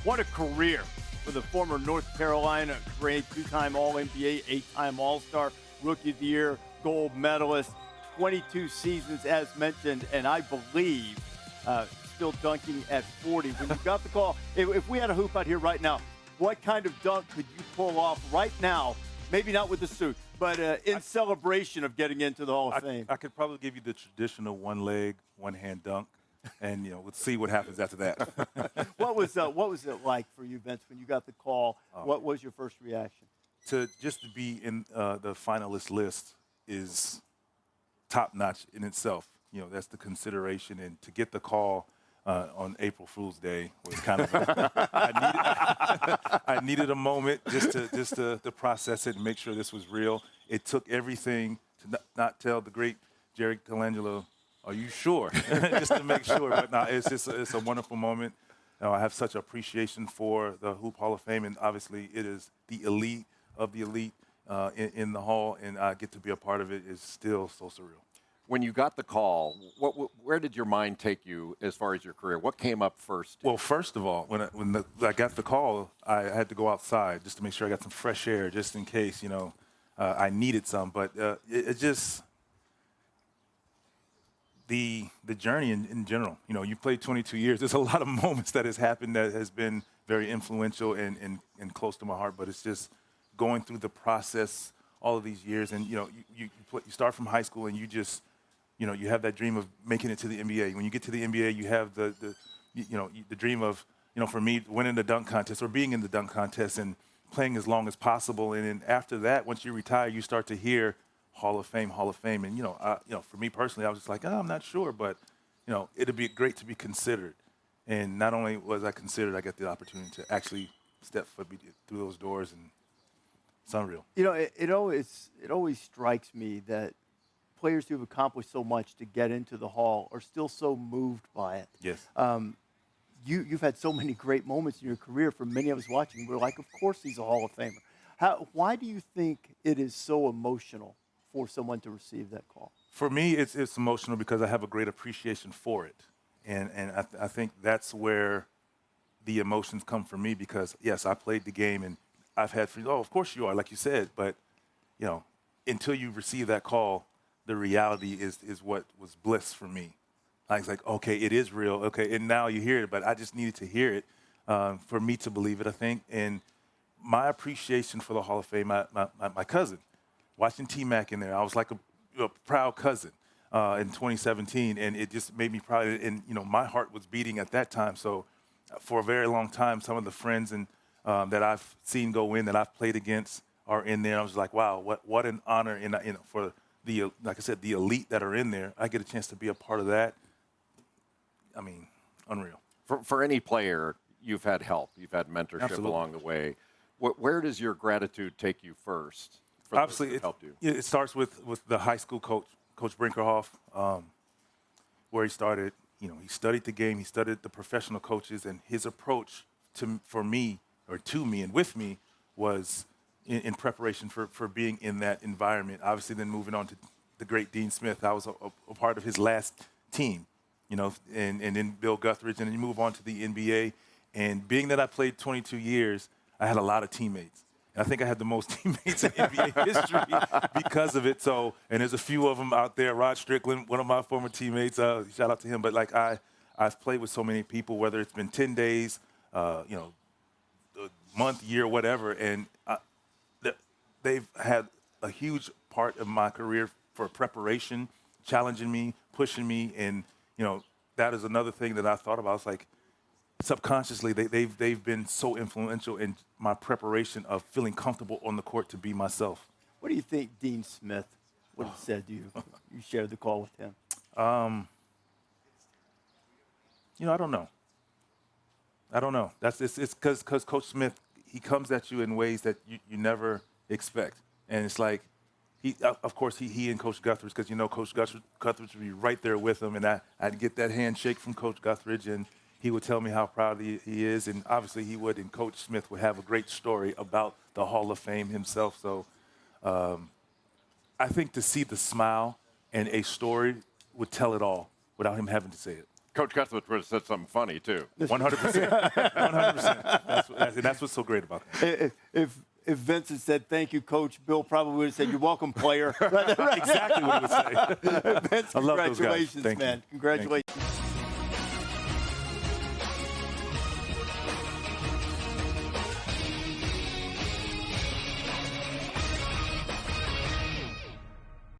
What a career for the former North Carolina great, two-time All-NBA, eight-time All-Star, Rookie of the Year, gold medalist, 22 seasons as mentioned, and I believe still dunking at 40. When you got the call, if we had a hoop out here right now, what kind of dunk could you pull off right now? Maybe not with the suit, but in celebration of getting into the Hall of Fame. I could probably give you the traditional one-leg, one-hand dunk, and we'll see what happens after that. What was it like for you, Vince, when you got the call? What was your first reaction? To be in the finalist list is top-notch in itself. That's the consideration, and to get the call on April Fool's Day was kind of I needed a moment just to process it and make sure this was real. It took everything to not tell the great Jerry Colangelo, "Are you sure?" just to make sure. But no, it's a wonderful moment. I have such appreciation for the Hoop Hall of Fame, and obviously it is the elite of the elite in the Hall, and I get to be a part of it is still so surreal. When you got the call, where did your mind take you as far as your career? What came up first? Well, first of all, when I got the call, I had to go outside just to make sure I got some fresh air, just in case I needed some. But it just the journey in general. You played 22 years. There's a lot of moments that has happened that has been very influential and close to my heart. But it's just going through the process all of these years, and you start from high school, and you just you have that dream of making it to the NBA. When you get to the NBA, you have the dream of for me winning the dunk contest or being in the dunk contest and playing as long as possible. And then after that, once you retire, you start to hear Hall of Fame. And for me personally, I was just like, I'm not sure, but it'd be great to be considered. And not only was I considered, I got the opportunity to actually step foot through those doors, and it's unreal. It always strikes me that players who have accomplished so much to get into the Hall are still so moved by it. Yes. You've had so many great moments in your career. For many of us watching, we're like, of course he's a Hall of Famer. Why do you think it is so emotional for someone to receive that call? For me, it's emotional because I have a great appreciation for it. And I think that's where the emotions come from me because, yes, I played the game and I've had friends, of course you are, like you said. But, until you receive that call, the reality is what was bliss for me. I was like, okay, it is real. Okay, and now you hear it, but I just needed to hear it for me to believe it, I think. And my appreciation for the Hall of Fame, my cousin, watching T-Mac in there, I was like a proud cousin in 2017, and it just made me proud. And, my heart was beating at that time. So for a very long time, some of the friends that I've seen go in, that I've played against, are in there. I was like, wow, what an honor for the, like I said, the elite that are in there. I get a chance to be a part of that. I mean, unreal. For any player, you've had help. You've had mentorship Absolutely. Along the way. Where does your gratitude take you first? Obviously, it helped you. It starts with the high school coach, Coach Brinkerhoff, where he started. He studied the game. He studied the professional coaches, and his approach to me and with me was in preparation for being in that environment. Obviously, then moving on to the great Dean Smith. I was a part of his last team, and then Bill Guthridge, and then you move on to the NBA. And being that I played 22 years, I had a lot of teammates. And I think I had the most teammates in NBA history because of it. So, and there's a few of them out there. Rod Strickland, one of my former teammates, shout out to him. But I've played with so many people, whether it's been 10 days, a month, year, whatever, and they've had a huge part of my career for preparation, challenging me, pushing me, and that is another thing that I thought about. It's like subconsciously they've been so influential in my preparation of feeling comfortable on the court to be myself. What do you think Dean Smith would have said to you? You shared the call with him. I don't know. It's because Coach Smith, he comes at you in ways that you never expect. And it's like, he and Coach Guthridge, because Coach Guthridge would be right there with him, and I'd get that handshake from Coach Guthridge, and he would tell me how proud he is, and obviously he would, and Coach Smith would have a great story about the Hall of Fame himself. So I think to see the smile and a story would tell it all without him having to say it. Coach Guthridge would have said something funny, too. 100%. 100%. and that's what's so great about that. If Vince had said, "Thank you, Coach," Bill probably would have said, "You're welcome, player." Exactly what he would say. Vince, I love those guys. congratulations, Thank you. man. Congratulations.